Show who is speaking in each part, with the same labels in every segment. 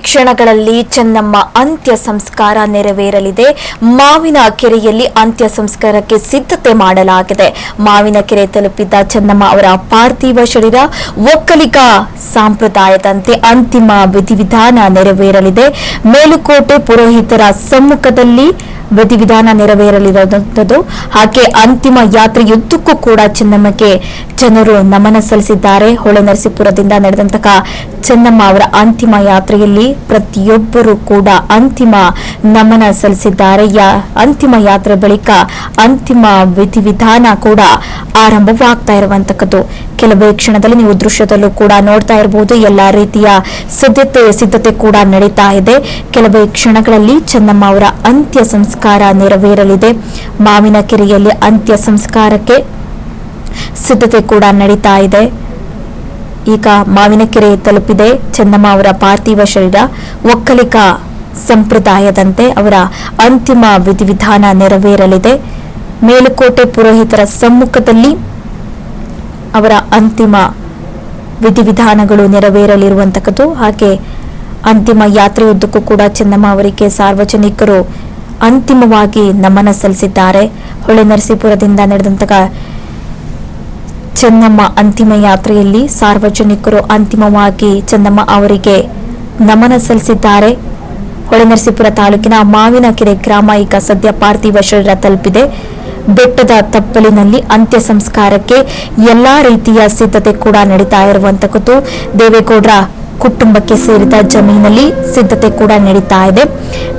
Speaker 1: ಕ್ಷಣಗಳಲ್ಲಿ ಚೆನ್ನಮ್ಮ ಅಂತ್ಯ ಸಂಸ್ಕಾರ ನೆರವೇರಲಿದೆ. ಮಾವಿನ ಕೆರೆಯಲ್ಲಿ ಅಂತ್ಯ ಸಂಸ್ಕಾರಕ್ಕೆ ಸಿದ್ಧತೆ ಮಾಡಲಾಗಿದೆ. ಮಾವಿನ ಕೆರೆ ತಲುಪಿದ್ದ ಚೆನ್ನಮ್ಮ ಅವರ ಪಾರ್ಥಿವ ಶರೀರ ಒಕ್ಕಲಿಗ ಸಂಪ್ರದಾಯದಂತೆ ಅಂತಿಮ ವಿಧಿವಿಧಾನ ನೆರವೇರಲಿದೆ. ಮೇಲುಕೋಟೆ ಪುರೋಹಿತರ ಸಮ್ಮುಖದಲ್ಲಿ ವಿಧಿವಿಧಾನ ನೆರವೇರಲಿರುವುದು. ಹಾಗೆ ಅಂತಿಮ ಯಾತ್ರೆಯುದ್ದಕ್ಕೂ ಕೂಡ ಚೆನ್ನಮ್ಮಗೆ ಜನರು ನಮನ ಸಲ್ಲಿಸಿದ್ದಾರೆ. ಹೊಳೆನರಸೀಪುರದಿಂದ ನಡೆದಂತಹ ಚೆನ್ನಮ್ಮ ಅವರ ಅಂತಿಮ ಯಾತ್ರೆಯಲ್ಲಿ ಪ್ರತಿಯೊಬ್ಬರು ಕೂಡ ಅಂತಿಮ ನಮನ ಸಲ್ಲಿಸಿದ್ದಾರೆ. ಅಂತಿಮ ಯಾತ್ರೆ ಬಳಿಕ ಅಂತಿಮ ವಿಧಿವಿಧಾನ ಕೂಡ ಆರಂಭವಾಗ್ತಾ ಇರುವಂತಕ್ಕದ್ದು. ಕೆಲವೇ ಕ್ಷಣದಲ್ಲಿ ನೀವು ದೃಶ್ಯದಲ್ಲೂ ಕೂಡ ನೋಡ್ತಾ ಇರಬಹುದು. ಎಲ್ಲಾ ರೀತಿಯ ಸಿದ್ಧತೆ ಕೂಡ ನಡೀತಾ ಇದೆ. ಕೆಲವೇ ಕ್ಷಣಗಳಲ್ಲಿ ಚೆನ್ನಮ್ಮ ಅವರ ಅಂತ್ಯ ಸಂಸ್ಕಾರ ನೆರವೇರಲಿದೆ. ಮಾವಿನ ಕೆರೆಯಲ್ಲಿ ಅಂತ್ಯ ಸಂಸ್ಕಾರಕ್ಕೆ ಸಿದ್ಧತೆ ಕೂಡ ನಡೀತಾ ಇದೆ. ಈಗ ಮಾವಿನ ಕೆರೆ ತಲುಪಿದೆ. ಚೆನ್ನಮ್ಮ ಅವರ ಪಾರ್ಥಿವ ಶರೀರ ಒಕ್ಕಲಿಗ ಸಂಪ್ರದಾಯದಂತೆ ಅವರ ಅಂತಿಮ ವಿಧಿವಿಧಾನ ನೆರವೇರಲಿದೆ. ಮೇಲುಕೋಟೆ ಪುರೋಹಿತರ ಸಮ್ಮುಖದಲ್ಲಿ ಅವರ ಅಂತಿಮ ವಿಧಿವಿಧಾನಗಳು ನೆರವೇರಲಿರುವಂತಕ್ಕದ್ದು. ಹಾಗೆ ಅಂತಿಮ ಯಾತ್ರೆಯುದ್ದಕ್ಕೂ ಕೂಡ ಚೆನ್ನಮ್ಮ ಅವರಿಗೆ ಸಾರ್ವಜನಿಕರು ಅಂತಿಮವಾಗಿ ನಮನ ಸಲ್ಲಿಸಿದ್ದಾರೆ. ಹೊಳೆನರಸೀಪುರದಿಂದ ನಡೆದಂತಹ ಚೆನ್ನಮ್ಮ ಅಂತಿಮ ಯಾತ್ರೆಯಲ್ಲಿ ಸಾರ್ವಜನಿಕರು ಅಂತಿಮವಾಗಿ ಚೆನ್ನಮ್ಮ ಅವರಿಗೆ ನಮನ ಸಲ್ಲಿಸಿದ್ದಾರೆ. ಹೊಳೆನರಸೀಪುರ ತಾಲೂಕಿನ ಮಾವಿನ ಕೆರೆ ಗ್ರಾಮ ಈಗ ಸದ್ಯ ಪಾರ್ಥಿವ ಶರೀರ ತಲುಪಿದೆ. ಬೆಟ್ಟದ ತಪ್ಪಲಿನಲ್ಲಿ ಅಂತ್ಯ ಸಂಸ್ಕಾರಕ್ಕೆ ಎಲ್ಲಾ ರೀತಿಯ ಸಿದ್ಧತೆ ಕೂಡ ನಡೀತಾ ಇರುವಂತಕ್ಕದ್ದು. ದೇವೇಗೌಡರ ಕುಟುಂಬಕ್ಕೆ ಸೇರಿದ ಜಮೀನಲ್ಲಿ ಸಿದ್ಧತೆ ಕೂಡ ನಡೀತಾ ಇದೆ.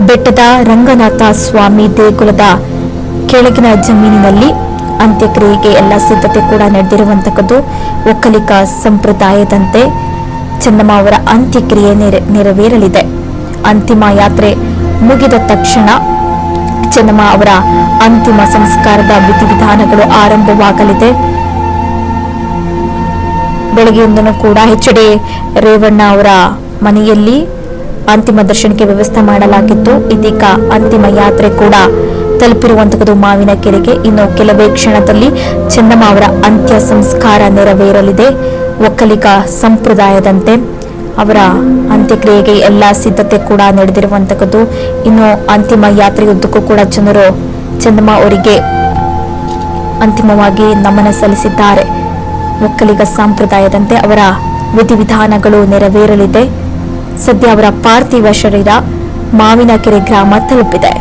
Speaker 1: ಬೆಟ್ಟದ ರಂಗನಾಥ ಸ್ವಾಮಿ ದೇಗುಲದ ಕೆಳಗಿನ ಜಮೀನಿನಲ್ಲಿ ಅಂತ್ಯಕ್ರಿಯೆಗೆ ಎಲ್ಲ ಸಿದ್ಧತೆ ಕೂಡ ನಡೆದಿರುವಂತಕ್ಕದ್ದು. ಒಕ್ಕಲಿಗ ಸಂಪ್ರದಾಯದಂತೆ ಚೆನ್ನಮ್ಮ ಅವರ ಅಂತ್ಯಕ್ರಿಯೆ ನೆರವೇರಲಿದೆ. ಅಂತಿಮ ಯಾತ್ರೆ ಮುಗಿದ ತಕ್ಷಣ ಚೆನ್ನಮ್ಮ ಅವರ ಅಂತಿಮ ಸಂಸ್ಕಾರದ ವಿಧಿವಿಧಾನಗಳು ಆರಂಭವಾಗಲಿದೆ. ಬೆಳಗ್ಗೆಯಿಂದನೂ ಕೂಡ ಎಚ್.ಡಿ. ರೇವಣ್ಣ ಅವರ ಮನೆಯಲ್ಲಿ ಅಂತಿಮ ದರ್ಶನಕ್ಕೆ ವ್ಯವಸ್ಥೆ ಮಾಡಲಾಗಿತ್ತು. ಇದೀಗ ಅಂತಿಮ ಯಾತ್ರೆ ಕೂಡ ತಲುಪಿರುವಂತಹದ್ದು ಮಾವಿನ ಕೆರೆಗೆ. ಇನ್ನು ಕೆಲವೇ ಕ್ಷಣದಲ್ಲಿ ಚೆನ್ನಮ್ಮ ಅವರ ಅಂತ್ಯ ಸಂಸ್ಕಾರ ನೆರವೇರಲಿದೆ. ಒಕ್ಕಲಿಗ ಸಂಪ್ರದಾಯದಂತೆ ಅವರ ಅಂತ್ಯಕ್ರಿಯೆಗೆ ಎಲ್ಲಾ ಸಿದ್ಧತೆ ಕೂಡ ನಡೆದಿರುವಂತಹದ್ದು. ಇನ್ನು ಅಂತಿಮ ಯಾತ್ರೆಯುದ್ದಕ್ಕೂ ಕೂಡ ಜನರು ಚೆನ್ನಮ್ಮ ಅವರಿಗೆ ಅಂತಿಮವಾಗಿ ನಮನ ಸಲ್ಲಿಸಿದ್ದಾರೆ. ಒಕ್ಕಲಿಗ ಸಂಪ್ರದಾಯದಂತೆ ಅವರ ವಿಧಿವಿಧಾನಗಳು ನೆರವೇರಲಿದೆ. ಸದ್ಯ ಅವರ ಪಾರ್ಥಿವ ಶರೀರ ಮಾವಿನ ಕೆರೆ ಗ್ರಾಮ ತಲುಪಿದೆ.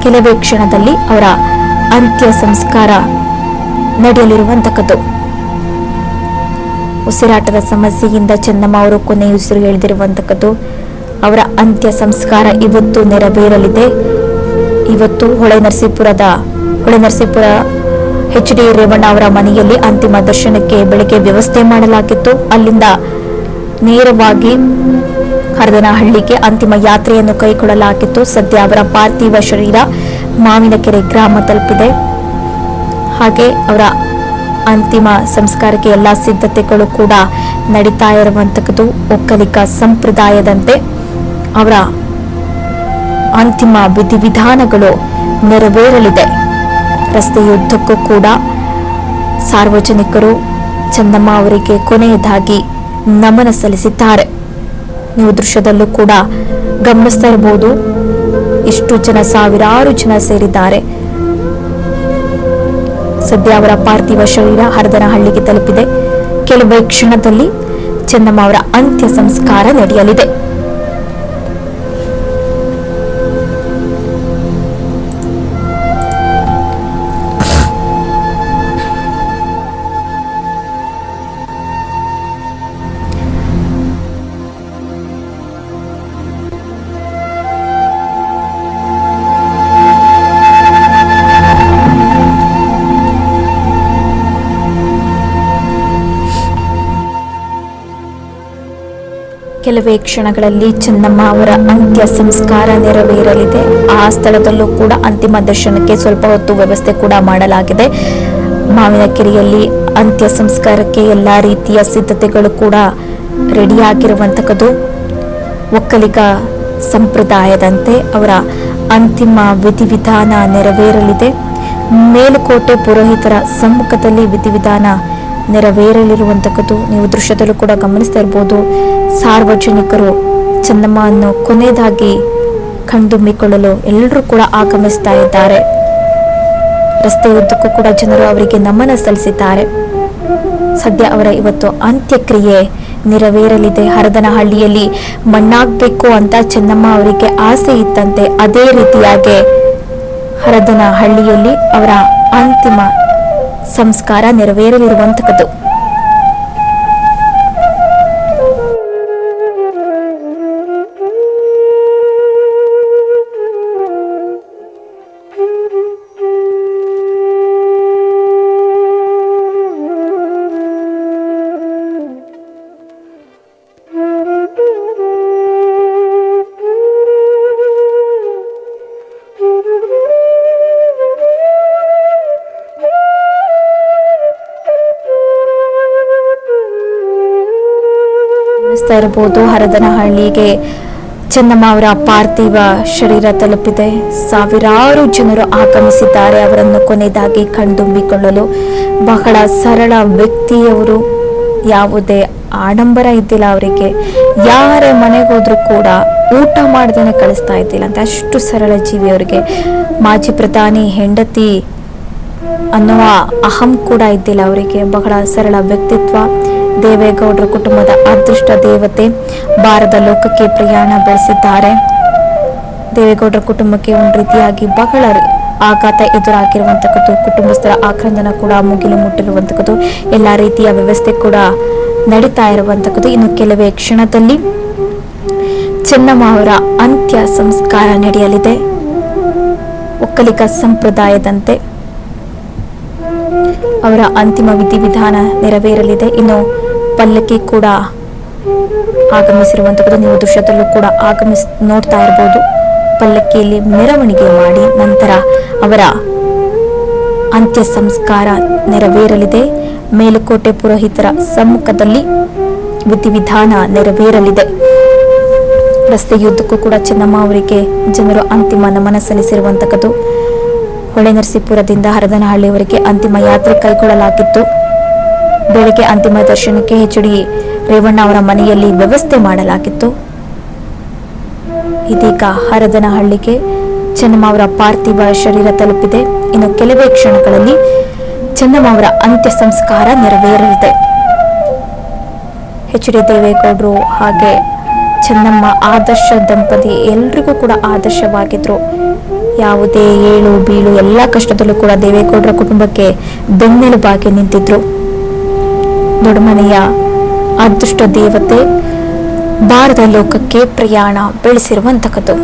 Speaker 1: ಕೆಲವೇ ಕ್ಷಣದಲ್ಲಿ ಅವರ ಅಂತ್ಯ ಸಂಸ್ಕಾರ ನಡೆಯಲಿರುವಂತಕ್ಕದ್ದು. ಉಸಿರಾಟದ ಸಮಸ್ಯೆಯಿಂದ ಚೆನ್ನಮ್ಮ ಅವರು ಕೊನೆಯುಸಿರು ಎಳೆದಿರುವಂತಕ್ಕದ್ದು. ಅವರ ಅಂತ್ಯ ಸಂಸ್ಕಾರ ಇವತ್ತು ನೆರವೇರಲಿದೆ. ಇವತ್ತು ಹೊಳೆನರಸೀಪುರ ಎಚ್.ಡಿ. ರೇವಣ್ಣ ಅವರ ಮನೆಯಲ್ಲಿ ಅಂತಿಮ ದರ್ಶನಕ್ಕೆ ಬೆಳಗ್ಗೆ ವ್ಯವಸ್ಥೆ ಮಾಡಲಾಗಿತ್ತು. ಅಲ್ಲಿಂದ ನೇರವಾಗಿ ಹರದನಹಳ್ಳಿಗೆ ಅಂತಿಮ ಯಾತ್ರೆಯನ್ನು ಕೈಗೊಳ್ಳಲಾಗಿತ್ತು. ಸದ್ಯ ಅವರ ಪಾರ್ಥಿವ ಶರೀರ ಮಾವಿನ ಕೆರೆ ಗ್ರಾಮ ತಲುಪಿದೆ. ಹಾಗೆ ಅವರ ಅಂತಿಮ ಸಂಸ್ಕಾರಕ್ಕೆ ಎಲ್ಲಾ ಸಿದ್ಧತೆಗಳು ಕೂಡ ನಡೀತಾ ಇರುವಂತಕ್ಕದ್ದು. ಒಕ್ಕಲಿಗ ಸಂಪ್ರದಾಯದಂತೆ ಅವರ ಅಂತಿಮ ವಿಧಿವಿಧಾನಗಳು ನೆರವೇರಲಿದೆ. ರಸ್ತೆಯುದ್ದಕ್ಕೂ ಕೂಡ ಸಾರ್ವಜನಿಕರು ಚೆನ್ನಮ್ಮ ಅವರಿಗೆ ಕೊನೆಯದಾಗಿ ನಮನ ಸಲ್ಲಿಸಿದ್ದಾರೆ. ನೀವು ದೃಶ್ಯದಲ್ಲೂ ಕೂಡ ಗಮನಿಸ್ತಾ ಇರಬಹುದು. ಇಷ್ಟು ಜನ, ಸಾವಿರಾರು ಜನ ಸೇರಿದ್ದಾರೆ. ಸದ್ಯ ಅವರ ಪಾರ್ಥಿವ ಶರೀರ ಹರದನಹಳ್ಳಿಗೆ ತಲುಪಿದೆ. ಕೆಲವೇ ಕ್ಷಣದಲ್ಲಿ ಚೆನ್ನಮ್ಮ ಅವರ ಅಂತ್ಯ ಸಂಸ್ಕಾರ ನಡೆಯಲಿದೆ. ಕೆಲವೇ ಕ್ಷಣಗಳಲ್ಲಿ ಚೆನ್ನಮ್ಮ ಅವರ ಅಂತ್ಯ ಸಂಸ್ಕಾರ ನೆರವೇರಲಿದೆ. ಆ ಸ್ಥಳದಲ್ಲೂ ಕೂಡ ಅಂತಿಮ ದರ್ಶನಕ್ಕೆ ಸ್ವಲ್ಪ ಹೊತ್ತು ವ್ಯವಸ್ಥೆ ಕೂಡ ಮಾಡಲಾಗಿದೆ. ಮಾವಿನ ಕೆರೆಯಲ್ಲಿ ಅಂತ್ಯ ಸಂಸ್ಕಾರಕ್ಕೆ ಎಲ್ಲಾ ರೀತಿಯ ಸಿದ್ಧತೆಗಳು ಕೂಡ ರೆಡಿಯಾಗಿರುವಂತಕ್ಕದ್ದು. ಒಕ್ಕಲಿಗ ಸಂಪ್ರದಾಯದಂತೆ ಅವರ ಅಂತಿಮ ವಿಧಿವಿಧಾನ ನೆರವೇರಲಿದೆ. ಮೇಲುಕೋಟೆ ಪುರೋಹಿತರ ಸಮ್ಮುಖದಲ್ಲಿ ವಿಧಿವಿಧಾನ ನೆರವೇರಲಿರುವಂತಕ್ಕದ್ದು ನೀವು ದೃಶ್ಯದಲ್ಲೂ ಕೂಡ ಗಮನಿಸ್ತಾ ಇರಬಹುದು. ಸಾರ್ವಜನಿಕರು ಚೆನ್ನಮ್ಮವನ್ನು ಕೊನೆಯದಾಗಿ ಕಣ್ತುಂಬಿಕೊಳ್ಳಲು ಎಲ್ಲರೂ ಕೂಡ ಆಗಮಿಸ್ತಾ ಇದ್ದಾರೆ. ರಸ್ತೆಯುದ್ದಕ್ಕೂ ಕೂಡ ಜನರು ಅವರಿಗೆ ನಮನ ಸಲ್ಲಿಸಿದ್ದಾರೆ. ಸದ್ಯ ಅವರ ಇವತ್ತು ಅಂತ್ಯಕ್ರಿಯೆ ನೆರವೇರಲಿದೆ. ಹರದನಹಳ್ಳಿಯಲ್ಲಿ ಮಣ್ಣಾಗಬೇಕು ಅಂತ ಚೆನ್ನಮ್ಮ ಅವರಿಗೆ ಆಸೆ ಇತ್ತಂತೆ. ಅದೇ ರೀತಿಯಾಗಿ ಹರದನಹಳ್ಳಿಯಲ್ಲಿ ಅವರ ಅಂತಿಮ ಸಂಸ್ಕಾರ ನೆರವೇರಲಿರುವಂತಹದ್ದು. ಇರಬಹುದು. ಹರದನಹಳ್ಳಿಗೆ ಚೆನ್ನಮ್ಮ ಅವರ ಪಾರ್ಥಿವ ಶರೀರ ತಲುಪಿದೆ. ಸಾವಿರಾರು ಜನರು ಆಗಮಿಸಿದ್ದಾರೆ ಅವರನ್ನು ಕೊನೆಯದಾಗಿ ಕಣ್ತುಂಬಿಕೊಳ್ಳಲು. ಬಹಳ ಸರಳ ವ್ಯಕ್ತಿಯವರು, ಯಾವುದೇ ಆಡಂಬರ ಇದ್ದಿಲ್ಲ ಅವರಿಗೆ. ಯಾರ ಮನೆಗೆ ಹೋದ್ರೂ ಕೂಡ ಊಟ ಮಾಡ್ದೇನೆ ಕಳಿಸ್ತಾ ಇದ್ದಿಲ್ಲ ಅಂತ, ಅಷ್ಟು ಸರಳ ಜೀವಿ ಅವರಿಗೆ. ಮಾಜಿ ಪ್ರಧಾನಿ ಹೆಂಡತಿ ಅನ್ನುವ ಅಹಂ ಕೂಡ ಇದ್ದಿಲ್ಲ ಅವರಿಗೆ. ಬಹಳ ಸರಳ ವ್ಯಕ್ತಿತ್ವ. ದೇವೇಗೌಡರ ಕುಟುಂಬದ ಅದೃಷ್ಟ ದೇವತೆ ಬಾರದ ಲೋಕಕ್ಕೆ ಪ್ರಯಾಣ ಬೆಳೆಸಿದ್ದಾರೆ. ದೇವೇಗೌಡರ ಕುಟುಂಬಕ್ಕೆ ಒಂದು ರೀತಿಯಾಗಿ ಬಹಳ ಆಘಾತ ಎದುರಾಗಿರುವಂತಕ್ಕದ್ದು. ಕುಟುಂಬಸ್ಥರ ಆಕ್ರಂದನ ಕೂಡ ಮುಗಿಲು ಮುಟ್ಟಿರುವಂತಕ್ಕದ್ದು. ಎಲ್ಲ ರೀತಿಯ ವ್ಯವಸ್ಥೆ ಕೂಡ ನಡೀತಾ ಇರುವಂತಕ್ಕದ್ದು. ಇನ್ನು ಕೆಲವೇ ಕ್ಷಣದಲ್ಲಿ ಚೆನ್ನಮ್ಮ ಅವರ ಅಂತ್ಯ ಸಂಸ್ಕಾರ ನಡೆಯಲಿದೆ. ಒಕ್ಕಲಿಗ ಸಂಪ್ರದಾಯದಂತೆ ಅವರ ಅಂತಿಮ ವಿಧಿವಿಧಾನ ನೆರವೇರಲಿದೆ. ಇನ್ನು ಪಲ್ಲಕ್ಕಿ ಕೂಡ ಆಗಮಿಸಿರುವಂತದ್ದು ನೀವು ದೃಶ್ಯದಲ್ಲೂ ಕೂಡ ನೋಡ್ತಾ ಇರಬಹುದು. ಪಲ್ಲಕ್ಕಿಯಲ್ಲಿ ಮೆರವಣಿಗೆ ಮಾಡಿ ನಂತರ ಅವರ ಅಂತ್ಯ ಸಂಸ್ಕಾರ ನೆರವೇರಲಿದೆ. ಮೇಲುಕೋಟೆ ಪುರೋಹಿತರ ಸಮ್ಮುಖದಲ್ಲಿ ವಿಧಿವಿಧಾನ ನೆರವೇರಲಿದೆ. ರಸ್ತೆಯುದ್ದಕ್ಕೂ ಕೂಡ ಚೆನ್ನಮ್ಮ ಅವರಿಗೆ ಜನರು ಅಂತಿಮ ನಮನ ಸಲ್ಲಿಸಿರುವಂತಕ್ಕದ್ದು. ಹೊಳೆನರಸೀಪುರದಿಂದ ಹರದನಹಳ್ಳಿಯವರೆಗೆ ಅಂತಿಮ ಯಾತ್ರೆ ಕೈಗೊಳ್ಳಲಾಗಿತ್ತು. ಬೆಳಗ್ಗೆ ಅಂತಿಮ ದರ್ಶನಕ್ಕೆ ಎಚ್.ಡಿ. ರೇವಣ್ಣ ಅವರ ಮನೆಯಲ್ಲಿ ವ್ಯವಸ್ಥೆ ಮಾಡಲಾಗಿತ್ತು. ಇದೀಗ ಹರದನಹಳ್ಳಿಗೆ ಚೆನ್ನಮ್ಮ ಅವರ ಪಾರ್ಥಿವ ಶರೀರ ತಲುಪಿದೆ. ಇನ್ನು ಕೆಲವೇ ಕ್ಷಣಗಳಲ್ಲಿ ಚೆನ್ನಮ್ಮ ಅವರ ಅಂತ್ಯ ಸಂಸ್ಕಾರ ನೆರವೇರಲಿದೆ. ಎಚ್.ಡಿ. ದೇವೇಗೌಡರು ಹಾಗೆ ಚೆನ್ನಮ್ಮ ಆದರ್ಶ ದಂಪತಿ, ಎಲ್ರಿಗೂ ಕೂಡ ಆದರ್ಶವಾಗಿದ್ರು. ಯಾವುದೇ ಏಳು ಬೀಳು ಎಲ್ಲ ಕಷ್ಟದಲ್ಲೂ ಕೂಡ ದೇವೇಗೌಡರ ಕುಟುಂಬಕ್ಕೆ ಬೆನ್ನೆಲುಬಾಗಿ ನಿಂತಿದ್ರು. ದೊಡ್ಡಮನೆಯ ಅದೃಷ್ಟ ದೇವತೆ ಬಾರದ ಲೋಕಕ್ಕೆ ಪ್ರಯಾಣ ಬೆಳೆಸಿರುವಂತಹದ್ದು.